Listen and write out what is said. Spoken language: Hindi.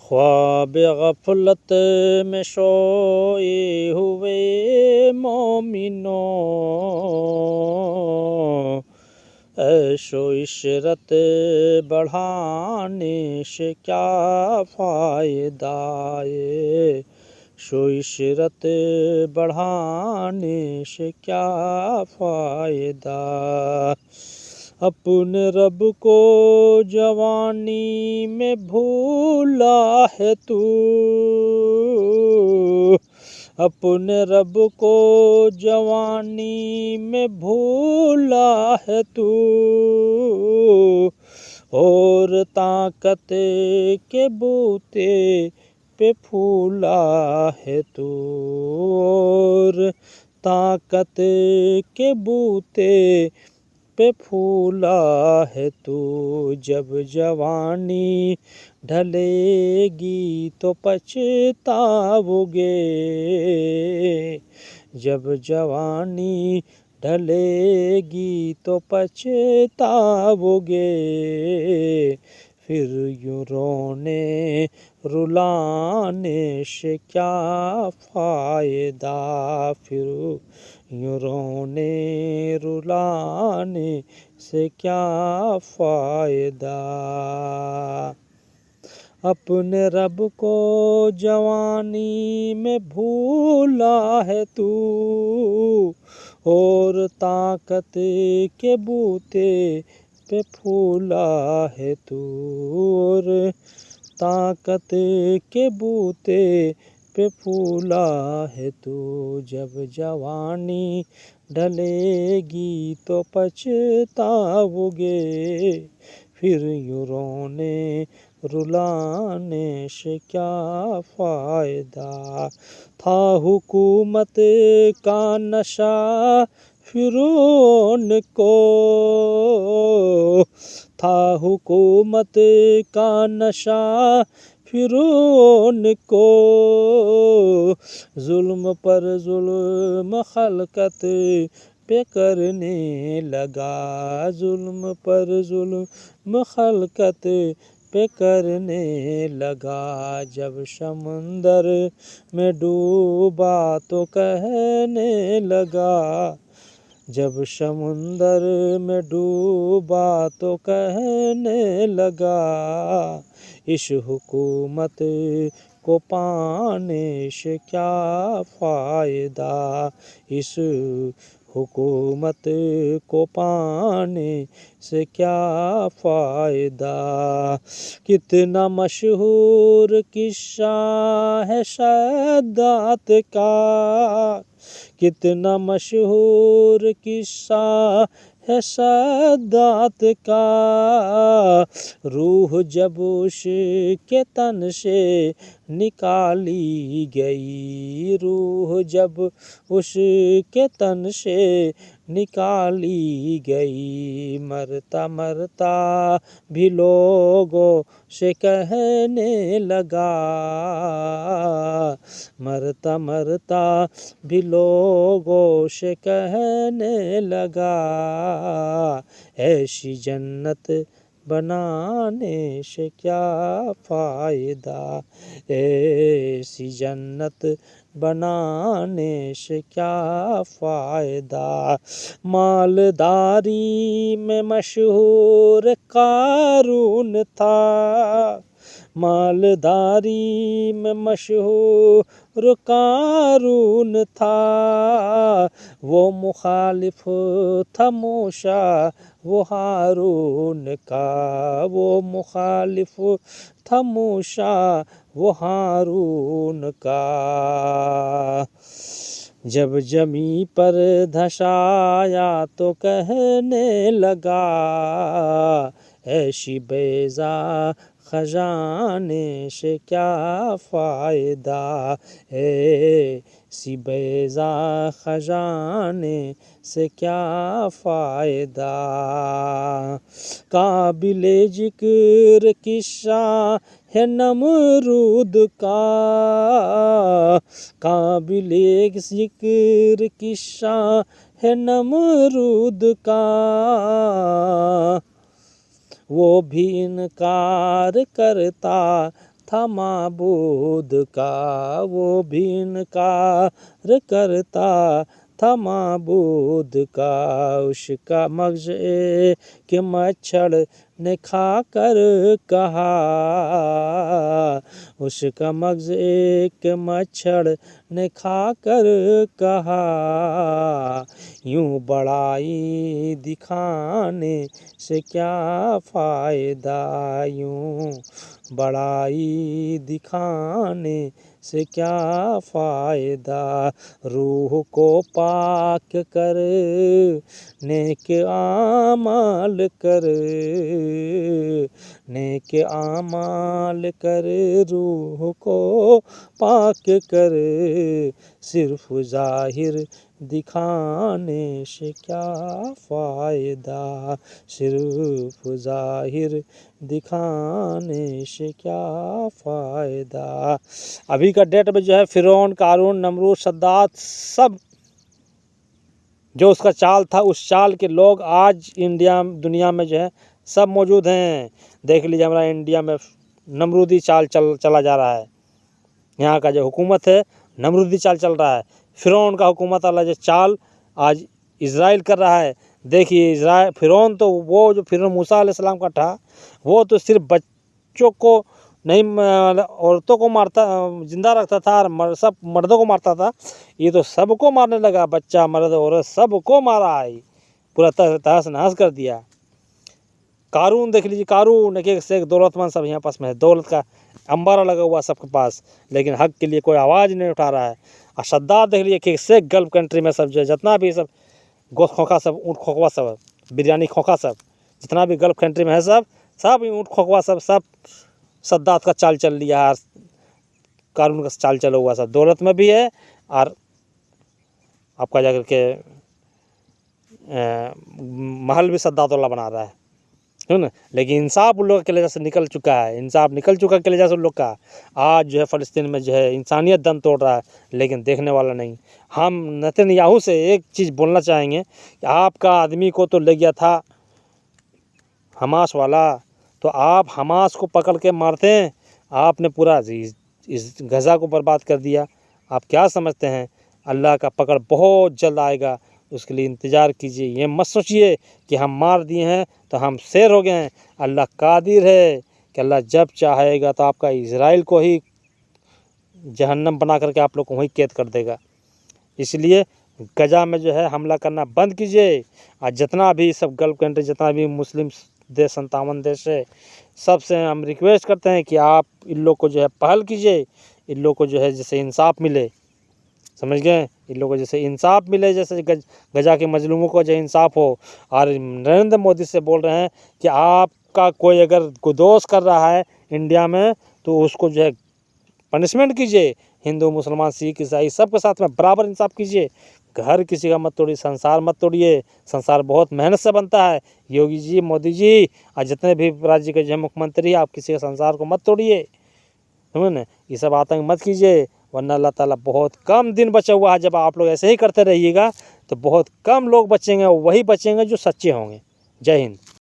ख्वाब गफलत में सोए हुए मोमिनो, ऐशो इशरत बढ़ाने से क्या फ़ायदा है। शो इशरत बढ़ाने से क्या फ़ायदा। अपने रब को जवानी में भूला है तू, अपने रब को जवानी में भूला है तू, और ताकत के बूते पे फूला है तू, और ताकत के बूते पे फूला है तू। जब जवानी ढलेगी तो पछताओगे, जब जवानी ढलेगी तो पछताओगे। फिर यूं रोने रुलाने से क्या फ़ायदा, फिर यूं रोने रुलाने से क्या फ़ायदा। अपने रब को जवानी में भूला है तू, और ताकत के बूते पे फूला है तू, और ताकत के बूते पे फूला है तू। जब जवानी ढलेगी तो पछताओगे, फिर यूं रोने रुलाने से क्या फ़ायदा। था हुकूमत का नशा फिरौन को, था हुकूमत का नशा फिरौन को, जुल्म पर जुल्म खलकत पे करने लगा, जुल्म पर जुल्म खलकत पे करने लगा। जब समंदर में डूबा तो कहने लगा, जब समुंदर में डूबा तो कहने लगा। इस हुकूमत को पाने से क्या फ़ायदा, इस हुकूमत को पाने से क्या फ़ायदा। कितना मशहूर किस्सा है सद्दात का, कितना मशहूर किस्सा है सद्दात का। रूह जब उसके तन से निकाली गई, रूह जब उसके तन से निकाली गई। मरता मरता भी लोगों से कहने लगा, मरता मरता भी लोगों से कहने लगा। ऐसी जन्नत बनाने से क्या फ़ायदा, ऐसी जन्नत बनाने से क्या फ़ायदा। मालदारी में मशहूर कारून था, मालदारी में मशहूर कारून था। वो मुखालिफ था मूसा वो हारून का, वो मुखालिफ था मूसा वो हारून का। जब जमी पर धसाया तो कहने लगा, ऐसी बेजा खजाने से क्या फ़ायदा, ऐसी बेजा खजाने से क्या फ़ायदा। काबिले जिक्र किस्सा है नमरूद का, काबिले जिक्र किस्सा है नमरूद का। वो भी इनकार करता था माबूद का, वो भी इनकार करता था माबूद का। उसका मग़ज़ एक मच्छर ने खा कर कहा, उसका मग़ज़ एक मच्छर ने खा कर कहा, यूं बड़ाई दिखाने से क्या फ़ायदा, यूं बड़ाई दिखाने से क्या फ़ायदा। रूह को पाक कर नेक आमाल कर, नेक आमाल कर, रूह को पाक कर, सिर्फ ज़ाहिर दिखाने से क्या फ़ायदा, सिर्फ ज़ाहिर दिखाने से क्या फ़ायदा। अभी का डेट में जो है फ़िरौन, क़ारून, नमरूद, सद्दात सब जो उसका चाल था, उस चाल के लोग आज इंडिया दुनिया में जो है सब मौजूद हैं। देख लीजिए हमारा इंडिया में नमरूदी चाल चला जा रहा है। यहाँ का जो हुकूमत है नमरूदी चाल चल रहा है। फ़िरौन का हुकूमत वाला जो चाल आज इज़राइल कर रहा है। देखिए इज़राइल, फ़िरौन तो वो जो फ़िरौन मूसा अलैहिस्सलाम का था, वो तो सिर्फ बच्चों को नहीं, औरतों को मारता, जिंदा रखता था और सब मर्दों को मारता था। ये तो सबको मारने लगा, बच्चा, मर्द, औरत सबको मारा है, पूरा तहस नहस कर दिया। क़ारून देख लीजिए, क़ारून एक से एक दौलतमंद सब यहाँ पास में है, दौलत का अंबारा लगा हुआ सबके पास, लेकिन हक के लिए कोई आवाज़ नहीं उठा रहा है। और सद्दात देख लीजिए एक से एक गल्फ़ कंट्री में सब जो जितना भी सब गोश्त खोखा, सब ऊँट खोखवा, सब बिरयानी खोखा, सब जितना भी गल्फ़ कंट्री में है सब ऊँट खोखवा सब सद्दात का चाल चल लिया है। क़ारून का चाल चला हुआ सब दौलत में भी है और आपका जाकर के महल भी सद्दात वाला बना रहा है ना। लेकिन इंसाफ उन लोगों के लिए से निकल चुका है, इंसाफ निकल चुका के लिए उन लोग का। आज जो है फ़लस्तीन में जो है इंसानियत दम तोड़ रहा है, लेकिन देखने वाला नहीं। हम नेतन्याहू से एक चीज़ बोलना चाहेंगे कि आपका आदमी को तो ले गया था हमास वाला, तो आप हमास को पकड़ के मारते हैं, आपने पूरा इस गज़ा को बर्बाद कर दिया। आप क्या समझते हैं अल्लाह का पकड़ बहुत जल्द आएगा, उसके लिए इंतज़ार कीजिए। ये मत सोचिए कि हम मार दिए हैं तो हम शेर हो गए हैं। अल्लाह कादिर है कि अल्लाह जब चाहेगा तो आपका इज़राइल को ही जहन्नम बना करके आप लोग को वहीं कैद कर देगा। इसलिए गज़ा में जो है हमला करना बंद कीजिए। और जितना भी सब गल्फ़ कंट्री, जितना भी मुस्लिम देश 57 देश है, सबसे हम रिक्वेस्ट करते हैं कि आप इन लोग को जो है पहल कीजिए, इन लोग को जो है जैसे इंसाफ मिले, समझ गए, इन लोगों को जैसे इंसाफ मिले, जैसे गजा के मजलूमों को जो इंसाफ हो। और नरेंद्र मोदी से बोल रहे हैं कि आपका कोई अगर कोई दोष कर रहा है इंडिया में तो उसको जो है पनिशमेंट कीजिए। हिंदू, मुसलमान, सिख, ईसाई सबके साथ में बराबर इंसाफ कीजिए। घर किसी का मत तोड़िए, संसार मत तोड़िए। संसार बहुत मेहनत से बनता है। योगी जी, मोदी जी और जितने भी राज्य के जो मुख्यमंत्री, आप किसी के संसार को मत तोड़िए, समझ न, ये सब आतंक मत कीजिए, वरना अल्लाह ताला बहुत कम दिन बचा हुआ है। जब आप लोग ऐसे ही करते रहिएगा तो बहुत कम लोग बचेंगे, वही बचेंगे जो सच्चे होंगे। जय हिंद।